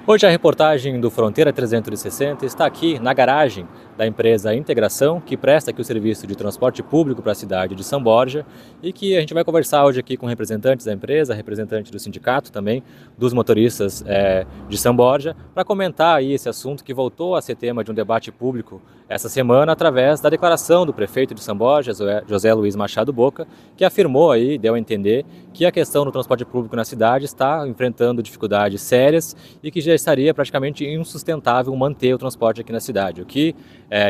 Hoje a reportagem do Fronteira 360 está aqui na garagem da empresa Integração, que presta aqui o serviço de transporte público para a cidade de São Borja, e que a gente vai conversar hoje aqui com representantes da empresa, representante do sindicato também, dos motoristas de São Borja, para comentar aí esse assunto que voltou a ser tema de um debate público essa semana através da declaração do prefeito de São Borja, José Luiz Machado Boca, que afirmou aí, deu a entender, que a questão do transporte público na cidade está enfrentando dificuldades sérias e que já estaria praticamente insustentável manter o transporte aqui na cidade, o que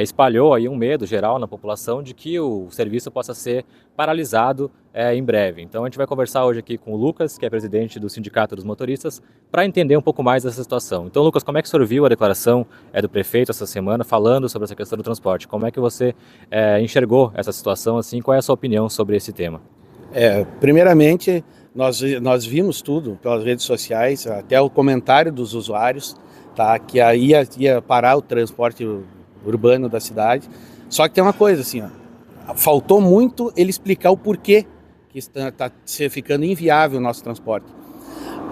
espalhou aí um medo geral na população de que o serviço possa ser paralisado em breve. Então a gente vai conversar hoje aqui com o Lucas, que é presidente do Sindicato dos Motoristas, para entender um pouco mais dessa situação. Então, Lucas, como é que o senhor viu a declaração do prefeito essa semana falando sobre essa questão do transporte? Como é que você enxergou essa situação assim? Qual é a sua opinião sobre esse tema? Primeiramente, nós vimos tudo pelas redes sociais, até o comentário dos usuários, tá, que aí ia parar o transporte urbano da cidade. Só que tem uma coisa assim, faltou muito ele explicar o porquê que está ficando inviável o nosso transporte.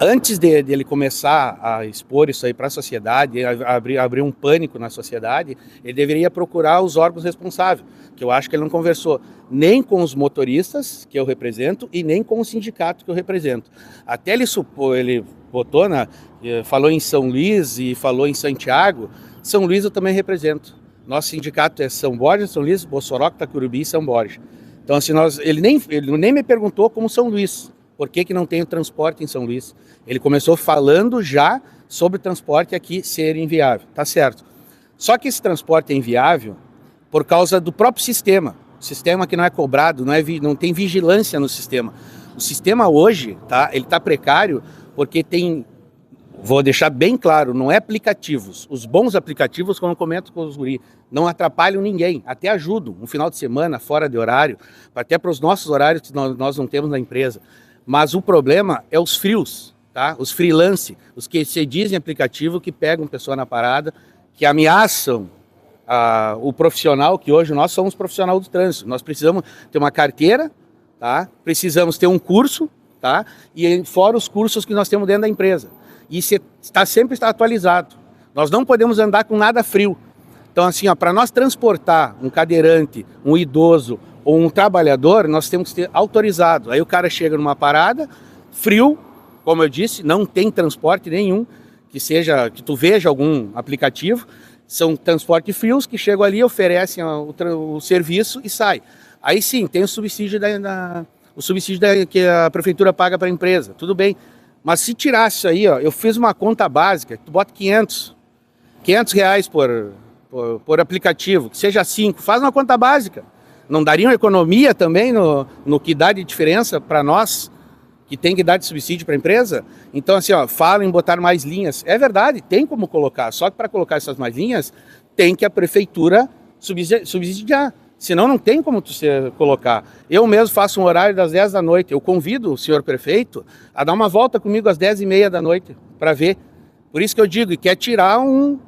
Antes dele começar a expor isso aí para a sociedade, abrir um pânico na sociedade, ele deveria procurar os órgãos responsáveis, que eu acho que ele não conversou nem com os motoristas que eu represento e nem com o sindicato que eu represento. Até ele falou em São Luís e falou em Santiago. São Luís eu também represento. Nosso sindicato é São Borja, São Luís, Bossoroca, Tacurubi e São Borja. Então assim, ele nem me perguntou como São Luís. Por que não tem o transporte em São Luís? Ele começou falando já sobre o transporte aqui ser inviável, tá certo. Só que esse transporte é inviável por causa do próprio sistema. O sistema que não é cobrado, não tem vigilância no sistema. O sistema hoje, ele está precário porque vou deixar bem claro, não é aplicativos. Os bons aplicativos, como eu comento com os guri, não atrapalham ninguém, até ajudam. Um final de semana, fora de horário, até para os nossos horários que nós não temos na empresa. Mas o problema é os frios, tá? Os freelance, os que se dizem aplicativo, que pegam pessoa na parada, que ameaçam o profissional, que hoje nós somos profissional do trânsito. Nós precisamos ter uma carteira, tá? Precisamos ter um curso, tá? E fora os cursos que nós temos dentro da empresa. E sempre está atualizado. Nós não podemos andar com nada frio. Então assim, para nós transportar um cadeirante, um idoso, ou um trabalhador, nós temos que ter autorizado. Aí o cara chega numa parada, frio, como eu disse, não tem transporte nenhum, que tu veja algum aplicativo, são transportes frios que chegam ali, oferecem o serviço e sai. Aí sim, tem o subsídio que a prefeitura paga para a empresa, tudo bem. Mas se tirasse isso aí, eu fiz uma conta básica, tu bota 500 reais por aplicativo, que seja 5, faz uma conta básica. Não daria uma economia também no que dá de diferença para nós, que tem que dar de subsídio para a empresa? Então, assim, falam em botar mais linhas. É verdade, tem como colocar, só que para colocar essas mais linhas, tem que a prefeitura subsidiar. Senão não tem como colocar. Eu mesmo faço um horário das 10 da noite. Eu convido o senhor prefeito a dar uma volta comigo às 10h30 da noite, para ver. Por isso que eu digo, quer tirar um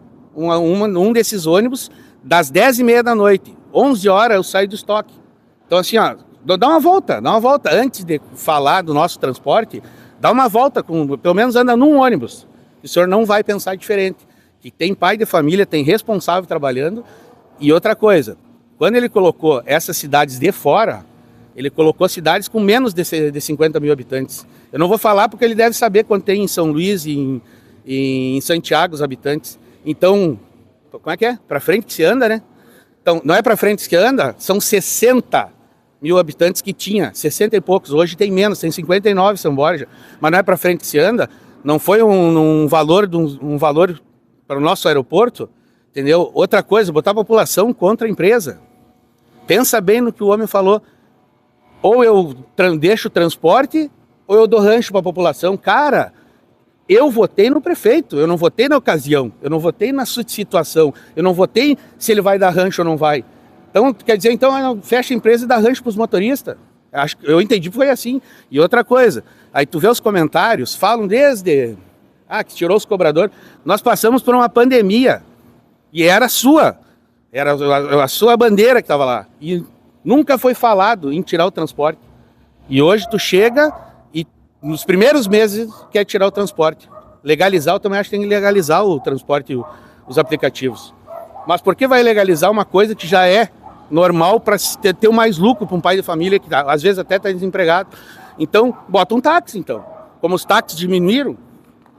desses ônibus das 10h30 da noite. 11 horas eu saio do estoque. Então assim, dá uma volta. Antes de falar do nosso transporte, dá uma volta, pelo menos anda num ônibus. O senhor não vai pensar diferente. Que tem pai de família, tem responsável trabalhando. E outra coisa, quando ele colocou essas cidades de fora, ele colocou cidades com menos de 50 mil habitantes. Eu não vou falar porque ele deve saber quanto tem em São Luís e em Santiago os habitantes. Então, como é que é? Para frente que se anda, né? Então, não é para frente que anda, são 60 mil habitantes que tinha, 60 e poucos, hoje tem menos, tem 59 São Borja, mas não é para frente que se anda, não foi um valor para o nosso aeroporto, entendeu? Outra coisa, botar a população contra a empresa. Pensa bem no que o homem falou, ou eu deixo o transporte, ou eu dou rancho para a população. Cara, eu votei no prefeito, eu não votei na ocasião, eu não votei na situação, eu não votei se ele vai dar rancho ou não vai. Então, quer dizer, fecha a empresa e dá rancho para os motoristas. Eu entendi que foi assim. E outra coisa, aí tu vê os comentários, falam desde que tirou os cobradores. Nós passamos por uma pandemia e era a sua bandeira que estava lá. E nunca foi falado em tirar o transporte. E hoje tu chega e nos primeiros meses quer tirar o transporte. Legalizar, eu também acho que tem que legalizar o transporte, os aplicativos. Mas por que vai legalizar uma coisa que já é normal para ter mais lucro para um pai de família que às vezes até está desempregado? Então, bota um táxi, então. Como os táxis diminuíram,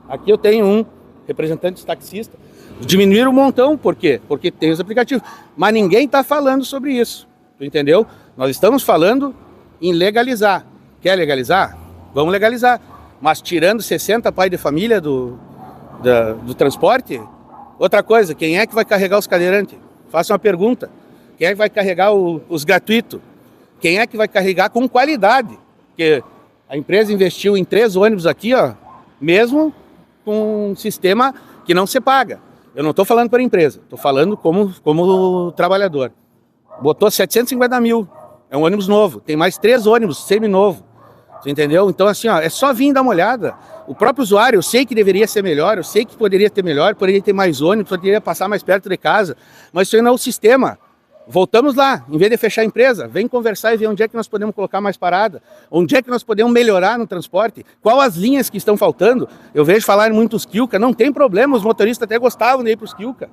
aqui eu tenho um representante taxista, diminuíram um montão, por quê? Porque tem os aplicativos. Mas ninguém está falando sobre isso, tu entendeu? Nós estamos falando em legalizar. Quer legalizar? Vamos legalizar. Mas tirando 60 pais de família do transporte, outra coisa, quem é que vai carregar os cadeirantes? Faça uma pergunta. Quem é que vai carregar os gratuitos? Quem é que vai carregar com qualidade? Porque a empresa investiu em 3 ônibus aqui, ó, mesmo com um sistema que não se paga. Eu não estou falando para a empresa, estou falando como trabalhador. Botou 750 mil, é um ônibus novo, tem mais 3 ônibus semi-novo, você entendeu? Então assim, ó, é só vir dar uma olhada. O próprio usuário, eu sei que deveria ser melhor, eu sei que poderia ter melhor, poderia ter mais ônibus, poderia passar mais perto de casa, mas isso aí não é o sistema. Voltamos lá, em vez de fechar a empresa, vem conversar e ver onde é que nós podemos colocar mais parada, onde é que nós podemos melhorar no transporte, qual as linhas que estão faltando. Eu vejo falar em muitos Quilca, não tem problema, os motoristas até gostavam de ir para os Quilca.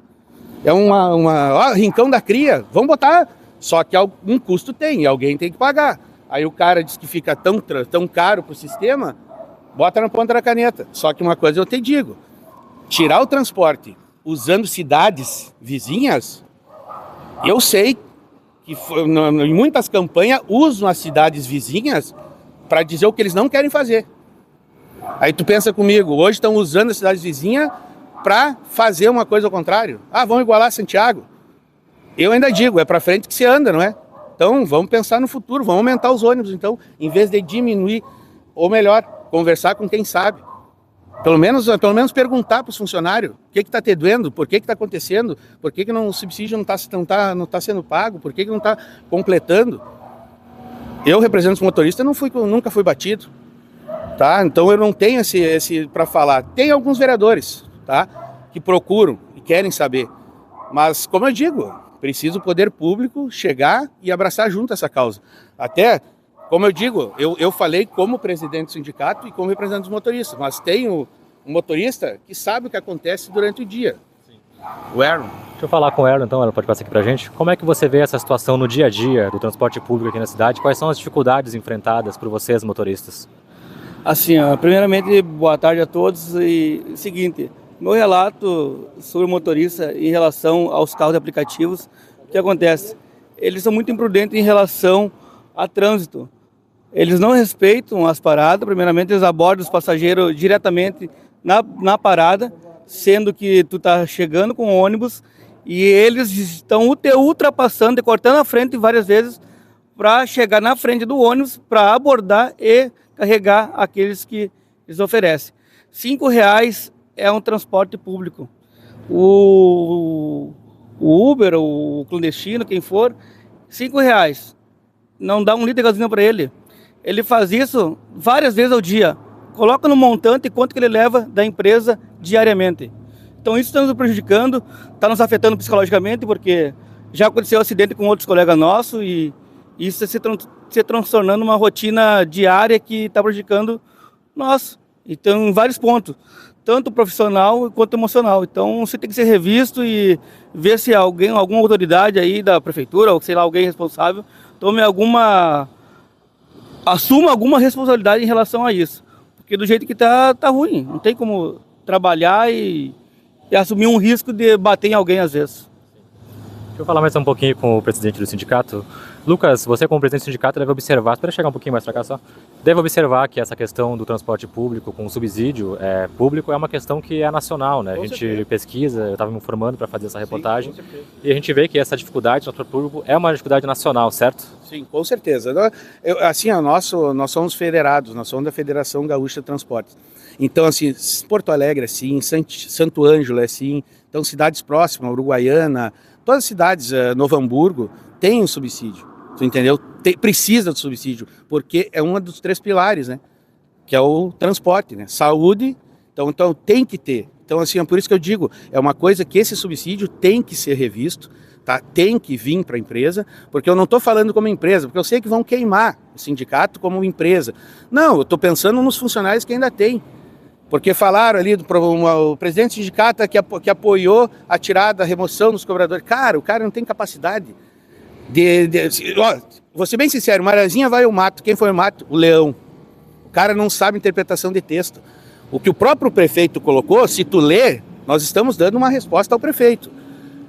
É rincão da cria, vamos botar, só que algum custo tem, e alguém tem que pagar. Aí o cara diz que fica tão caro para o sistema, bota na ponta da caneta. Só que uma coisa eu te digo, tirar o transporte usando cidades vizinhas, eu sei que em muitas campanhas usam as cidades vizinhas para dizer o que eles não querem fazer. Aí tu pensa comigo, hoje estão usando as cidades vizinhas para fazer uma coisa ao contrário. Ah, vamos igualar Santiago. Eu ainda digo, é para frente que se anda, não é? Então vamos pensar no futuro, vamos aumentar os ônibus então, em vez de diminuir, ou melhor, conversar com quem sabe. Pelo menos perguntar para os funcionários o que está te doendo, por que está acontecendo, por que o subsídio não está sendo pago, por que não está completando. Eu represento os motoristas, nunca fui batido, tá? Então eu não tenho esse para falar. Tem alguns vereadores, tá, que procuram e querem saber, mas como eu digo, precisa o poder público chegar e abraçar junto essa causa. Até, como eu digo, eu falei como presidente do sindicato e como representante dos motoristas, mas tem um motorista que sabe o que acontece durante o dia. Sim. O Erlon. Deixa eu falar com o Erlon, então, ela pode passar aqui pra gente. Como é que você vê essa situação no dia a dia do transporte público aqui na cidade? Quais são as dificuldades enfrentadas por vocês, motoristas? Assim, primeiramente, boa tarde a todos. E seguinte, meu relato sobre o motorista em relação aos carros de aplicativos, o que acontece? Eles são muito imprudentes em relação a trânsito. Eles não respeitam as paradas. Primeiramente, eles abordam os passageiros diretamente na parada, sendo que tu tá chegando com o ônibus e eles estão te ultrapassando e cortando a frente várias vezes para chegar na frente do ônibus para abordar e carregar aqueles que eles oferecem. R$5 é um transporte público. O Uber, o clandestino, quem for, R$5. Não dá 1 litro de gasolina para ele. Ele faz isso várias vezes ao dia. Coloca no montante quanto que ele leva da empresa diariamente. Então isso está nos prejudicando, está nos afetando psicologicamente, porque já aconteceu um acidente com outros colegas nossos e isso se transtornando uma rotina diária que está prejudicando nós. Então, em vários pontos, tanto profissional quanto emocional. Então, você tem que ser revisto e ver se alguma autoridade aí da prefeitura, ou sei lá, alguém responsável, assuma alguma responsabilidade em relação a isso. Porque do jeito que tá ruim. Não tem como trabalhar e assumir um risco de bater em alguém às vezes. Deixa eu falar mais um pouquinho com o presidente do sindicato. Lucas, você como presidente do sindicato deve observar, espera chegar um pouquinho mais para cá só, deve observar que essa questão do transporte público com subsídio público é uma questão que é nacional, né? A gente pesquisa, eu estava me informando para fazer essa reportagem, e a gente vê que essa dificuldade do transporte público é uma dificuldade nacional, certo? Sim, com certeza. Nós somos federados, nós somos da Federação Gaúcha de Transportes. Então, assim, Porto Alegre é assim, Santo Ângelo é assim, então cidades próximas, Uruguaiana, todas as cidades, Novo Hamburgo, tem um subsídio, tu entendeu? Precisa do subsídio, porque é um dos 3 pilares, né? Que é o transporte, né? Saúde, então tem que ter. Então, assim, é por isso que eu digo, é uma coisa que esse subsídio tem que ser revisto, tá? Tem que vir para a empresa, porque eu não estou falando como empresa, porque eu sei que vão queimar o sindicato como empresa. Não, eu estou pensando nos funcionários que ainda tem. Porque falaram ali, o presidente do sindicato que apoiou a tirada, a remoção dos cobradores. Cara, o cara não tem capacidade ó, vou ser bem sincero, Mariazinha vai ao mato. Quem foi ao mato? O leão. O cara não sabe interpretação de texto. O que o próprio prefeito colocou, se tu lê, nós estamos dando uma resposta ao prefeito.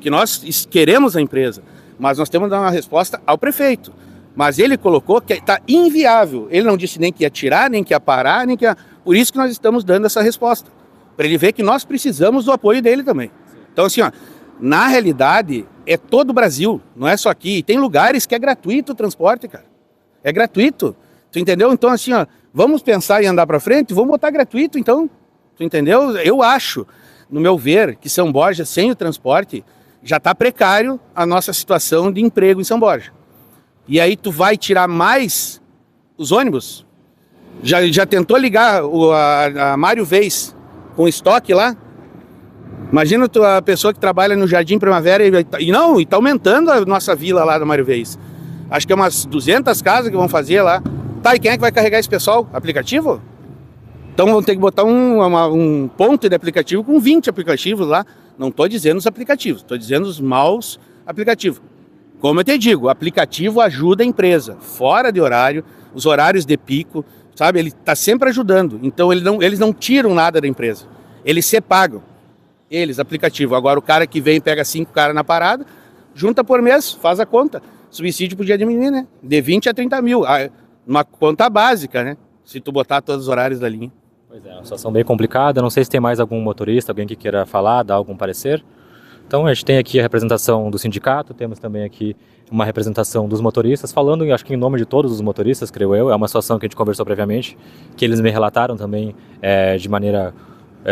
Que nós queremos a empresa, mas nós temos que dar uma resposta ao prefeito. Mas ele colocou que está inviável. Ele não disse nem que ia tirar, nem que ia parar, nem que ia... Por isso que nós estamos dando essa resposta. Para ele ver que nós precisamos do apoio dele também. Então, assim, ó, na realidade, é todo o Brasil, não é só aqui. Tem lugares que é gratuito o transporte, cara. É gratuito. Tu entendeu? Então, assim, ó, vamos pensar em andar para frente, vamos botar gratuito, então. Tu entendeu? Eu acho, no meu ver, que São Borja, sem o transporte, já está precário a nossa situação de emprego em São Borja. E aí tu vai tirar mais os ônibus? Já tentou ligar a Mário Vez com estoque lá? Imagina a pessoa que trabalha no Jardim Primavera e está aumentando a nossa vila lá da Mário Vez. Acho que é umas 200 casas que vão fazer lá. Tá, e quem é que vai carregar esse pessoal? Aplicativo? Então vão ter que botar um ponto de aplicativo com 20 aplicativos lá. Não estou dizendo os aplicativos, estou dizendo os maus aplicativos. Como eu te digo, o aplicativo ajuda a empresa, fora de horário, os horários de pico, sabe? Ele está sempre ajudando. Então eles não tiram nada da empresa. Eles se pagam. Eles, aplicativo. Agora o cara que vem e pega 5 caras na parada, junta por mês, faz a conta. Subsídio podia diminuir, né? De 20 a 30 mil. Uma conta básica, né? Se tu botar todos os horários da linha. Pois é, uma situação bem complicada. Não sei se tem mais algum motorista, alguém que queira falar, dar algum parecer. Então a gente tem aqui a representação do sindicato, temos também aqui uma representação dos motoristas, falando, acho que em nome de todos os motoristas, creio eu. É uma situação que a gente conversou previamente, que eles me relataram também de maneira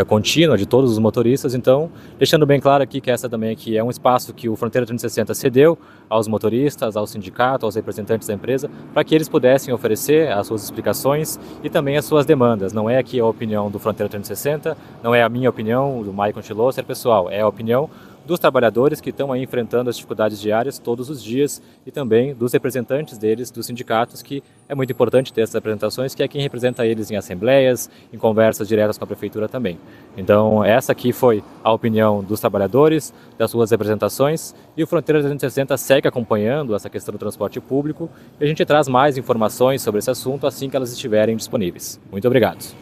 contínua de todos os motoristas. Então, deixando bem claro aqui que essa também aqui é um espaço que o Fronteira 360 cedeu aos motoristas, ao sindicato, aos representantes da empresa, para que eles pudessem oferecer as suas explicações e também as suas demandas. Não é aqui a opinião do Fronteira 360, não é a minha opinião, do Maicon Schlosser, pessoal, é a opinião dos trabalhadores que estão aí enfrentando as dificuldades diárias todos os dias e também dos representantes deles, dos sindicatos, que é muito importante ter essas apresentações, que é quem representa eles em assembleias, em conversas diretas com a prefeitura também. Então essa aqui foi a opinião dos trabalhadores, das suas representações, e o Fronteira 360 segue acompanhando essa questão do transporte público e a gente traz mais informações sobre esse assunto assim que elas estiverem disponíveis. Muito obrigado.